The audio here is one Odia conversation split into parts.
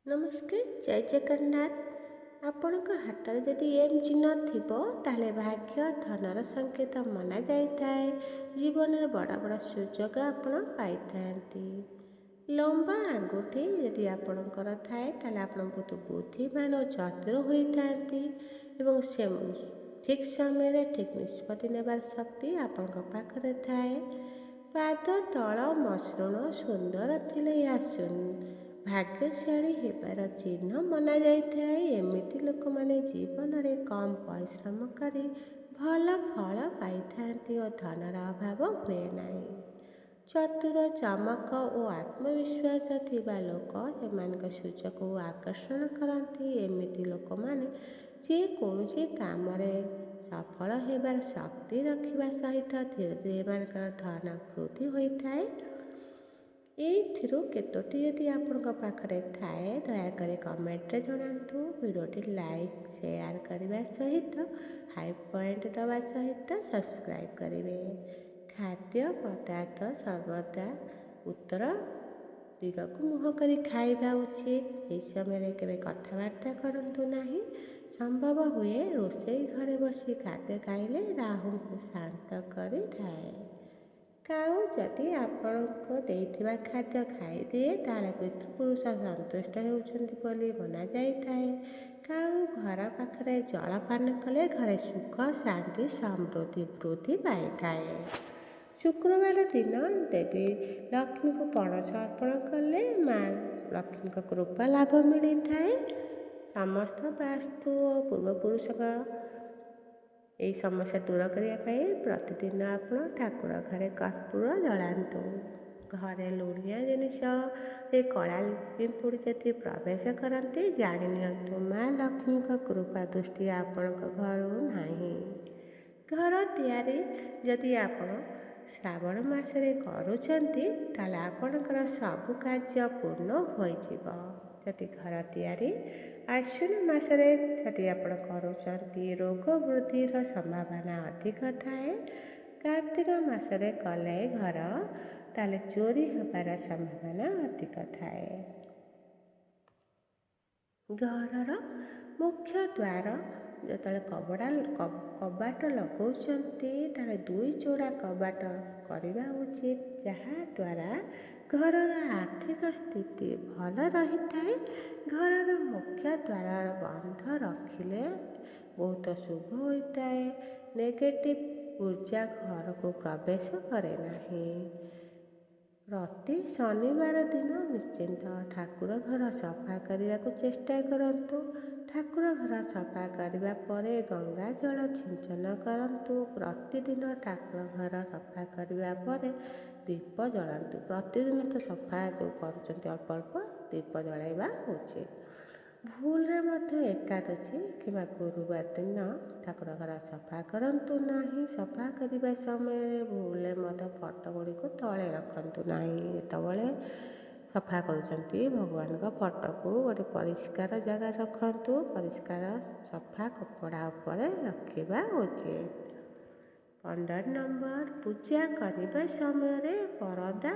ନମସ୍କାର, ଜୟ ଜଗନ୍ନାଥ। ଆପଣଙ୍କ ହାତରେ ଯଦି ଏମ୍ ଚିହ୍ନ ଥିବ ତାହେଲେ ଭାଗ୍ୟ ଧନର ସଂକେତ ମନାଯାଇଥାଏ। ଜୀବନରେ ବଡ଼ ବଡ଼ ସୁଯୋଗ ଆପଣ ପାଇଥାନ୍ତି। ଲମ୍ବା ଆଙ୍ଗୁଠି ଯଦି ଆପଣଙ୍କର ଥାଏ ତାହେଲେ ଆପଣ ବହୁତ ବୁଦ୍ଧିମାନ ଓ ଚତୁର ହୋଇଥାନ୍ତି ଏବଂ ସେ ଠିକ୍ ସମୟରେ ଠିକ୍ ନିଷ୍ପତ୍ତି ନେବାର ଶକ୍ତି ଆପଣଙ୍କ ପାଖରେ ଥାଏ। ପାଦ ତଳ ମସୃଣ ସୁନ୍ଦର ଥିଲେ ଏହା ଭାଗ୍ୟଶାଳୀ ହେବାର ଚିହ୍ନ ମନାଯାଇଥାଏ। ଏମିତି ଲୋକମାନେ ଜୀବନରେ କମ୍ ପରିଶ୍ରମ କରି ଭଲ ଫଳ ପାଇଥାନ୍ତି ଓ ଧନର ଅଭାବ ହୁଏ ନାହିଁ। ଚତୁର, ଚମକ ଓ ଆତ୍ମବିଶ୍ୱାସ ଥିବା ଲୋକ ସେମାନଙ୍କ ସୁଯୋଗକୁ ଆକର୍ଷଣ କରନ୍ତି। ଏମିତି ଲୋକମାନେ ଯେକୌଣସି କାମରେ ସଫଳ ହେବାର ଶକ୍ତି ରଖିବା ସହିତ ଧୀରେ ଧୀରେ ଏମାନଙ୍କର ଧନ ବୃଦ୍ଧି ହୋଇଥାଏ। ଏଇଥିରୁ କେତୋଟି ଯଦି ଆପଣଙ୍କ ପାଖରେ ଥାଏ ଦୟାକରି କମେଣ୍ଟରେ ଜଣାନ୍ତୁ। ଭିଡ଼ିଓଟି ଲାଇକ୍ ସେୟାର କରିବା ସହିତ ହାଇ ପଏଣ୍ଟ ଦେବା ସହିତ ସବସ୍କ୍ରାଇବ୍ କରିବେ। ଖାଦ୍ୟ ପଦାର୍ଥ ସର୍ବଦା ଉତ୍ତର ଦିଗକୁ ମୁହଁ କରି ଖାଇବା ଉଚିତ। ଏହି ସମୟରେ କେବେ କଥାବାର୍ତ୍ତା କରନ୍ତୁ ନାହିଁ। ସମ୍ଭବ ହୁଏ ରୋଷେଇ ଘରେ ବସି ଖାଦ୍ୟ ଖାଇଲେ ରାହୁଙ୍କୁ ଶାନ୍ତ କରିଥାଏ। କାଉ ଯଦି ଆପଣଙ୍କ ଦେଇଥିବା ଖାଦ୍ୟ ଖାଇଦିଏ ତାହେଲେ ପିତୃପୁରୁଷ ସନ୍ତୁଷ୍ଟ ହେଉଛନ୍ତି ବୋଲି ମନାଯାଇଥାଏ। କାଉ ଘର ପାଖରେ ଜଳପାନ କଲେ ଘରେ ସୁଖ, ଶାନ୍ତି, ସମୃଦ୍ଧି ବୃଦ୍ଧି ପାଇଥାଏ। ଶୁକ୍ରବାର ଦିନ ଦେବୀ ଲକ୍ଷ୍ମୀଙ୍କୁ ପଣସ ଅର୍ପଣ କଲେ ମା ଲକ୍ଷ୍ମୀଙ୍କ କୃପା ଲାଭ ମିଳିଥାଏ। ସମସ୍ତ ବାସ୍ତୁ ଓ ପୂର୍ବପୁରୁଷଙ୍କ ଏହି ସମସ୍ୟା ଦୂର କରିବା ପାଇଁ ପ୍ରତିଦିନ ଆପଣ ଠାକୁର ଘରେ କର୍ପୂର ଜଳାନ୍ତୁ। ଘରେ ଲୁଣିଆ ଜିନିଷରେ କଳା ପିମ୍ପୁଡ଼ି ଯଦି ପ୍ରବେଶ କରନ୍ତି ଜାଣି ନିଅନ୍ତୁ ମା ଲକ୍ଷ୍ମୀଙ୍କ କୃପା ଦୃଷ୍ଟି ଆପଣଙ୍କ ଘରୁ ନାହିଁ। ଘର ତିଆରି ଯଦି ଆପଣ ଶ୍ରାବଣ ମାସରେ କରୁଛନ୍ତି ତାହେଲେ ଆପଣଙ୍କର ସବୁ କାର୍ଯ୍ୟ ପୂର୍ଣ୍ଣ ହୋଇଯିବ। ଯଦି ଘର ତିଆରି ଆଶ୍ୱିନ ମାସରେ ଯଦି ଆପଣ କରୁଛନ୍ତି ରୋଗ ବୃଦ୍ଧିର ସମ୍ଭାବନା ଅଧିକ ଥାଏ। କାର୍ତ୍ତିକ ମାସରେ କଲେ ଘର ତାହେଲେ ଚୋରି ହେବାର ସମ୍ଭାବନା ଅଧିକ ଥାଏ। ଘରର ମୁଖ୍ୟ ଦ୍ୱାର ଯେତେବେଳେ କବାଟ ଲଗାଉଛନ୍ତି ତାହେଲେ 2 ଯୋଡ଼ା କବାଟ କରିବା ଉଚିତ, ଯାହାଦ୍ୱାରା ଘରର ଆର୍ଥିକ ସ୍ଥିତି ଭଲ ରହିଥାଏ। ଘରର ମୁଖ୍ୟ ଦ୍ୱାର ବନ୍ଦ ରଖିଲେ ବହୁତ ଶୁଭ ହୋଇଥାଏ। ନେଗେଟିଭ୍ ଉର୍ଜା ଘରକୁ ପ୍ରବେଶ କରେ ନାହିଁ। ପ୍ରତି ଶନିବାର ଦିନ ନିଶ୍ଚିନ୍ତ ଠାକୁର ଘର ସଫା କରିବାକୁ ଚେଷ୍ଟା କରନ୍ତୁ। ଠାକୁର ଘର ସଫା କରିବା ପରେ ଗଙ୍ଗା ଜଳ ଛିଞ୍ଚନ କରନ୍ତୁ। ପ୍ରତିଦିନ ଠାକୁର ଘର ସଫା କରିବା ପରେ ଦୀପ ଜଳାନ୍ତୁ। ପ୍ରତିଦିନ ତ ସଫା ଯେଉଁ କରୁଛନ୍ତି ଅଳ୍ପ ଅଳ୍ପ ଦୀପ ଜଳାଇବା ଉଚିତ। ଭୁଲରେ ମଧ୍ୟ ଏକାଦଶୀ କିମ୍ବା ଗୁରୁବାର ଦିନ ଠାକୁର ଘର ସଫା କରନ୍ତୁ ନାହିଁ। ସଫା କରିବା ସମୟରେ ଭୁଲରେ ମଧ୍ୟ ଫଟୋ ଗୁଡ଼ିକୁ ତଳେ ରଖନ୍ତୁ ନାହିଁ। ଯେତେବେଳେ ସଫା କରୁଛନ୍ତି ଭଗବାନଙ୍କ ଫଟୋକୁ ଗୋଟେ ପରିଷ୍କାର ଜାଗାରେ ରଖନ୍ତୁ। ପରିଷ୍କାର ସଫା କପଡ଼ା ଉପରେ ରଖିବା ଉଚିତ। 15 ନମ୍ବର, ପୂଜା କରିବା ସମୟରେ ପରଦା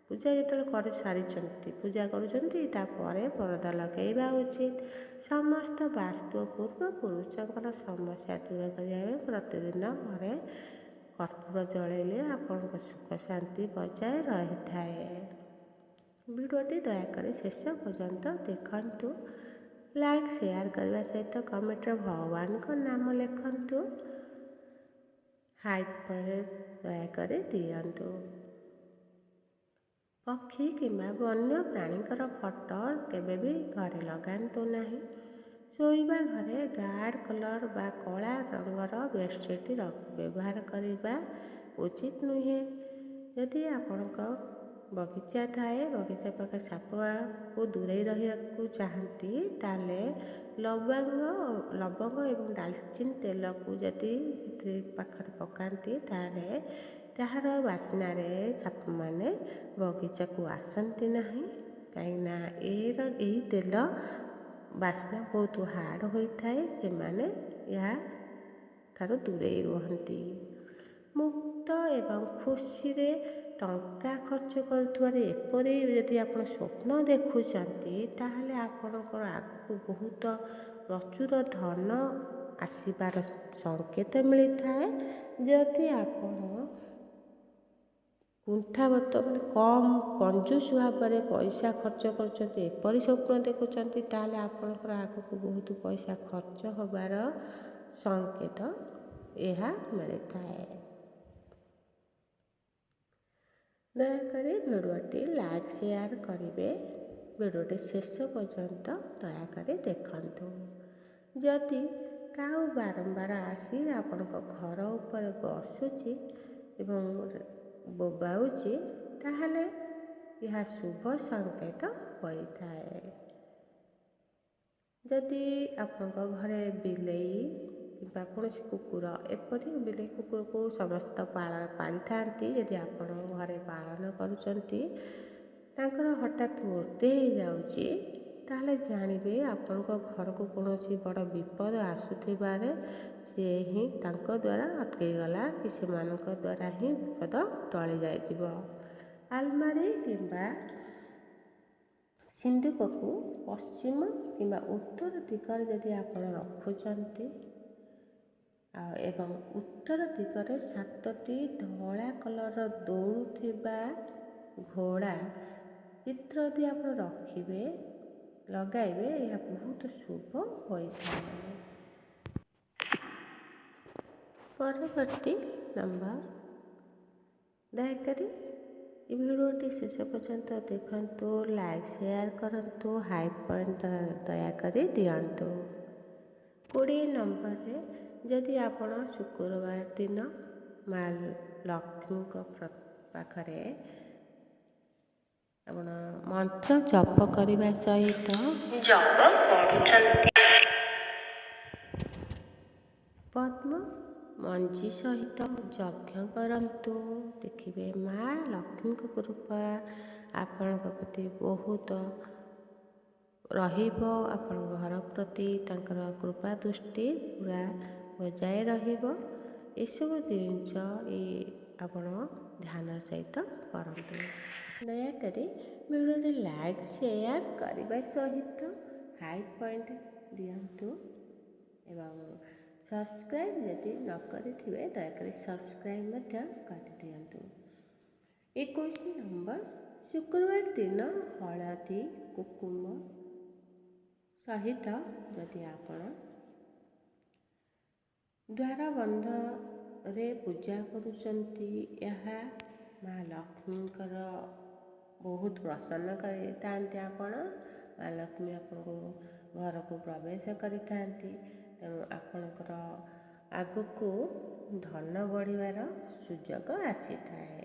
ପୂଜା ଯେତେବେଳେ କରି ସାରିଛନ୍ତି ପୂଜା କରୁଛନ୍ତି ତାପରେ ପରଦା ଲଗାଇବା ଉଚିତ। ସମସ୍ତ ବାସ୍ତୁ ପୂର୍ବପୁରୁଷଙ୍କର ସମସ୍ୟା ଦୂର କରିବା ପାଇଁ ପ୍ରତିଦିନ ଘରେ କର୍ପୂର ଜଳାଇଲେ ଆପଣଙ୍କ ସୁଖ ଶାନ୍ତି ବଜାୟ ରହିଥାଏ। ଭିଡ଼ିଓଟି ଦୟାକରି ଶେଷ ପର୍ଯ୍ୟନ୍ତ ଦେଖନ୍ତୁ। ଲାଇକ୍ ସେୟାର କରିବା ସହିତ କମେଣ୍ଟରେ ଭଗବାନଙ୍କ ନାମ ଲେଖନ୍ତୁ। ହାଇପ୍ ଦୟାକରି ଦିଅନ୍ତୁ। ପକ୍ଷୀ କିମ୍ବା ବନ୍ୟ ପ୍ରାଣୀଙ୍କର ଫଟୋ କେବେ ବି ଘରେ ଲଗାନ୍ତୁ ନାହିଁ। ଶୋଇବା ଘରେ ଗାଢ଼ କଲର୍ ବା କଳା ରଙ୍ଗର ବେଡ଼ସିଟ୍ ବ୍ୟବହାର କରିବା ଉଚିତ ନୁହେଁ। ଯଦି ଆପଣଙ୍କ ବଗିଚା ଥାଏ, ବଗିଚା ପାଖରେ ସାପକୁ ଦୂରେଇ ରହିବାକୁ ଚାହାନ୍ତି ତାହେଲେ ଲବଙ୍ଗ ଏବଂ ଡାଲଚିନି ତେଲକୁ ଯଦି ପାଖରେ ପକାନ୍ତି ତାହେଲେ ତାହାର ବାସ୍ନାରେ ସାପମାନେ ବଗିଚାକୁ ଆସନ୍ତି ନାହିଁ। କାହିଁକିନା ଏହି ତେଲ ବାସ୍ନା ବହୁତ ହାର୍ଡ଼ ହୋଇଥାଏ। ସେମାନେ ଏହା ଠାରୁ ଦୂରେଇ ରୁହନ୍ତି। ମୁକ୍ତ ଏବଂ ଖୁସିରେ ଟଙ୍କା ଖର୍ଚ୍ଚ କରୁଥିବାର ଏପରି ଯଦି ଆପଣ ସ୍ୱପ୍ନ ଦେଖୁଛନ୍ତି ତାହେଲେ ଆପଣଙ୍କର ଆଗକୁ ବହୁତ ପ୍ରଚୁର ଧନ ଆସିବାର ସଂକେତ ମିଳିଥାଏ। ଯଦି ଆପଣ କୁଣ୍ଠାବୋଧ କମ୍ କଞ୍ଜୁସ ଭାବରେ ପଇସା ଖର୍ଚ୍ଚ କରୁଛନ୍ତି ଏପରି ସ୍ୱପ୍ନ ଦେଖୁଛନ୍ତି ତାହେଲେ ଆପଣଙ୍କର ଆଗକୁ ବହୁତ ପଇସା ଖର୍ଚ୍ଚ ହେବାର ସଂକେତ ଏହା ମିଳିଥାଏ। ଦୟାକରି ଭିଡ଼ିଓଟି ଲାଇକ୍ ସେୟାର କରିବେ। ଭିଡ଼ିଓଟି ଶେଷ ପର୍ଯ୍ୟନ୍ତ ଦୟାକରି ଦେଖନ୍ତୁ। ଯଦି କାଉ ବାରମ୍ବାର ଆସି ଆପଣଙ୍କ ଘର ଉପରେ ବସୁଛି ଏବଂ ବୋବାଉଛି ତାହେଲେ ଏହା ଶୁଭ ସଂକେତ ହୋଇଥାଏ। ଯଦି ଆପଣଙ୍କ ଘରେ ବିଲେଇ କିମ୍ବା କୌଣସି କୁକୁର ଏପରି ବିଲେଇ କୁକୁରକୁ ସମସ୍ତ ପାଳିଥାନ୍ତି, ଯଦି ଆପଣ ଘରେ ପାଳନ କରୁଛନ୍ତି ତାଙ୍କର ହଠାତ୍ ମୃତ୍ୟୁ ହେଇଯାଉଛି ତାହେଲେ ଜାଣିବେ ଆପଣଙ୍କ ଘରକୁ କୌଣସି ବଡ଼ ବିପଦ ଆସୁଥିବାରେ ସେ ହିଁ ତାଙ୍କ ଦ୍ୱାରା ଅଟକେଇଗଲା କି ସେମାନଙ୍କ ଦ୍ୱାରା ହିଁ ବିପଦ ଟଳି ଯାଇଯିବ। ଆଲମାରୀ କିମ୍ବା ସିନ୍ଦୁକକୁ ପଶ୍ଚିମ କିମ୍ବା ଉତ୍ତର ଦିଗରେ ଯଦି ଆପଣ ରଖୁଛନ୍ତି ଏବଂ ଉତ୍ତର ଦିଗରେ 7ଟି ଧଳା କଲରର ଦୌଡ଼ୁଥିବା ଘୋଡ଼ା ଚିତ୍ର ଯଦି ଆପଣ ଲଗାଇବେ ଏହା ବହୁତ ଶୁଭ ହୋଇଥାଏ। ପରବର୍ତ୍ତୀ ନମ୍ବର, ଦୟାକରି ଏ ଭିଡ଼ିଓଟି ଶେଷ ପର୍ଯ୍ୟନ୍ତ ଦେଖନ୍ତୁ, ଲାଇକ୍ ସେୟାର କରନ୍ତୁ, ହାଇ ପଏଣ୍ଟ ଦୟାକରି ଦିଅନ୍ତୁ। 20 ନମ୍ବରରେ, ଯଦି ଆପଣ ଶୁକ୍ରବାର ଦିନ ମା ଲକ୍ଷ୍ମୀଙ୍କ ପାଖରେ ଆପଣ ମନ୍ତ୍ର ଜପ କରିବା ସହିତ ପଦ୍ମ ମଞ୍ଜି ସହିତ ଯଜ୍ଞ କରନ୍ତୁ। ଦେଖିବେ ମା ଲକ୍ଷ୍ମୀଙ୍କ କୃପା ଆପଣଙ୍କ ପ୍ରତି ବହୁତ ରହିବ। ଆପଣଙ୍କ ଘର ପ୍ରତି ତାଙ୍କର କୃପା ଦୃଷ୍ଟି ପୁରା ବଜାୟ ରହିବ। ଏସବୁ ଜିନିଷ ଆପଣ ଧ୍ୟାନ ସହିତ କରନ୍ତୁ। ଦୟାକରି ଭିଡ଼ିଓରେ ଲାଇକ୍ ସେୟାର କରିବା ସହିତ ହାଇ ପଏଣ୍ଟ ଦିଅନ୍ତୁ ଏବଂ ସବସ୍କ୍ରାଇବ୍ ଯଦି ନ କରିଥିବେ ଦୟାକରି ସବସ୍କ୍ରାଇବ୍ ମଧ୍ୟ କରିଦିଅନ୍ତୁ। 21 ନମ୍ବର, ଶୁକ୍ରବାର ଦିନ ହଳଦୀ କୁକୁମ ସହିତ ଯଦି ଆପଣ ଦ୍ୱାର ବନ୍ଧରେ ପୂଜା କରୁଛନ୍ତି ଏହା ମା ଲକ୍ଷ୍ମୀଙ୍କର ବହୁତ ପ୍ରସନ୍ନ କରିଥାନ୍ତି। ମା ଲକ୍ଷ୍ମୀ ଆପଣଙ୍କୁ ଘରକୁ ପ୍ରବେଶ କରିଥାନ୍ତି। ତେଣୁ ଆପଣଙ୍କର ଆଗକୁ ଧନ ବଢ଼ିବାର ସୁଯୋଗ ଆସିଥାଏ।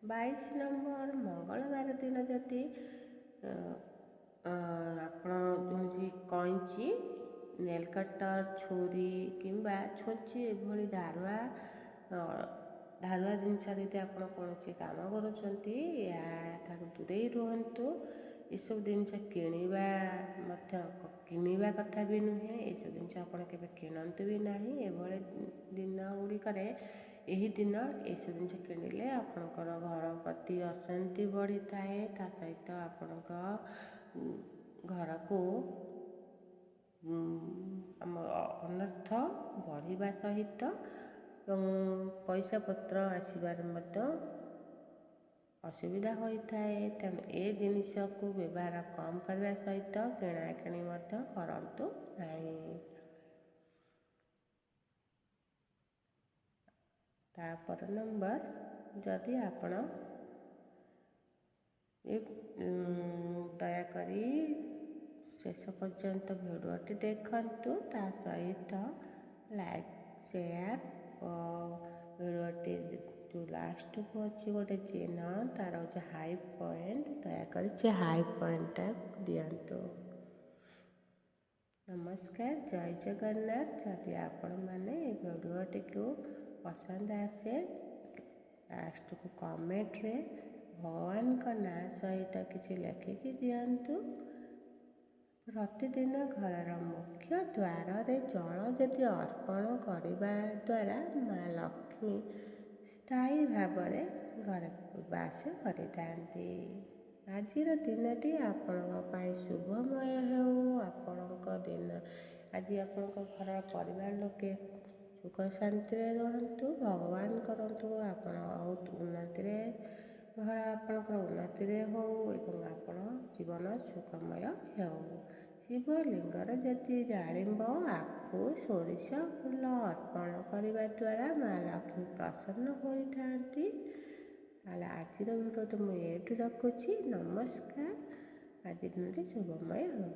22 ନମ୍ବର, ମଙ୍ଗଳବାର ଦିନ ଯଦି ଆପଣ କୌଣସି କଇଁଚି, ନେଲ୍ କଟର, ଛୁରୀ କିମ୍ବା ଛୁଞ୍ଚି ଏଭଳି ଧାରୁଆ ଜିନିଷରେ ଯଦି ଆପଣ କୌଣସି କାମ କରୁଛନ୍ତି ଏହାଠାରୁ ଦୂରେଇ ରୁହନ୍ତୁ। ଏସବୁ ଜିନିଷ କିଣିବା କଥା ବି ନୁହେଁ। ଏସବୁ ଜିନିଷ ଆପଣ କେବେ କିଣନ୍ତୁ ବି ନାହିଁ। ଏଭଳି ଦିନ ଗୁଡ଼ିକରେ ଏହି ଦିନ ଏସବୁ ଜିନିଷ କିଣିଲେ ଆପଣଙ୍କର ଘର ପ୍ରତି ଅଶାନ୍ତି ବଢ଼ିଥାଏ। ତା ସହିତ ଆପଣଙ୍କ ଘରକୁ ଅନର୍ଥ ବଢ଼ିବା ସହିତ ଏବଂ ପଇସା ପତ୍ର ଆସିବାରେ ମଧ୍ୟ ଅସୁବିଧା ହୋଇଥାଏ। ତେଣୁ ଏ ଜିନିଷକୁ ବ୍ୟବହାର କମ୍ କରିବା ସହିତ କିଣାକିଣି ମଧ୍ୟ କରନ୍ତୁ ନାହିଁ। ତାପର ନମ୍ବର, ଯଦି ଆପଣ ଦୟାକରି ଶେଷ ପର୍ଯ୍ୟନ୍ତ ଭିଡ଼ିଓଟି ଦେଖନ୍ତୁ, ତା ସହିତ ଲାଇକ୍ ସେୟାର ଓ ଭିଡ଼ିଓଟି ଯେଉଁ ଲାଷ୍ଟକୁ ଅଛି ଗୋଟେ ଚିହ୍ନ ତାର ହେଉଛି ହାଇ ପଏଣ୍ଟ, ଦୟାକରି ସେ ହାଇ ପଏଣ୍ଟଟା ଦିଅନ୍ତୁ। ନମସ୍କାର, ଜୟ ଜଗନ୍ନାଥ। ଯଦି ଆପଣମାନେ ଏ ଭିଡ଼ିଓଟିକୁ ପସନ୍ଦ ଆସେ ଲାଷ୍ଟକୁ କମେଣ୍ଟରେ ଭଗବାନଙ୍କ ନାଁ ସହିତ କିଛି ଲେଖିକି ଦିଅନ୍ତୁ। ପ୍ରତିଦିନ ଘରର ମୁଖ୍ୟ ଦ୍ୱାରରେ ଜଳ ଯଦି ଅର୍ପଣ କରିବା ଦ୍ୱାରା ମା ଲକ୍ଷ୍ମୀ ସ୍ଥାୟୀ ଭାବରେ ଘରେ ବାସ କରିଥାନ୍ତି। ଆଜିର ଦିନଟି ଆପଣଙ୍କ ପାଇଁ ଶୁଭମୟ ହେଉ। ଆପଣଙ୍କ ଦିନ ଆଜି ଆପଣଙ୍କ ଘର ପରିବାର ଲୋକେ ସୁଖ ଶାନ୍ତିରେ ରୁହନ୍ତୁ। ଭଗବାନ କରନ୍ତୁ ଆପଣ ବହୁତ ଉନ୍ନତିରେ ଘର ଆପଣଙ୍କର ଉନ୍ନତିରେ ହେଉ ଏବଂ ଆପଣ ଜୀବନ ସୁଖମୟ ହେଉ। ଶିବଲିଙ୍ଗର ଯଦି ଡାଳିମ୍ବ, ଆଖୁ, ସୋରିଷ ଫୁଲ ଅର୍ପଣ କରିବା ଦ୍ୱାରା ମା ଲକ୍ଷ୍ମୀ ପ୍ରସନ୍ନ ହୋଇଥାନ୍ତି। ତାହେଲେ ଆଜିର ଭିଡ଼ିଓଟି ମୁଁ ଏଇଠି ରଖୁଛି। ନମସ୍କାର। ଆଜି ଦିନଟି ଶୁଭମୟ ହେଉ।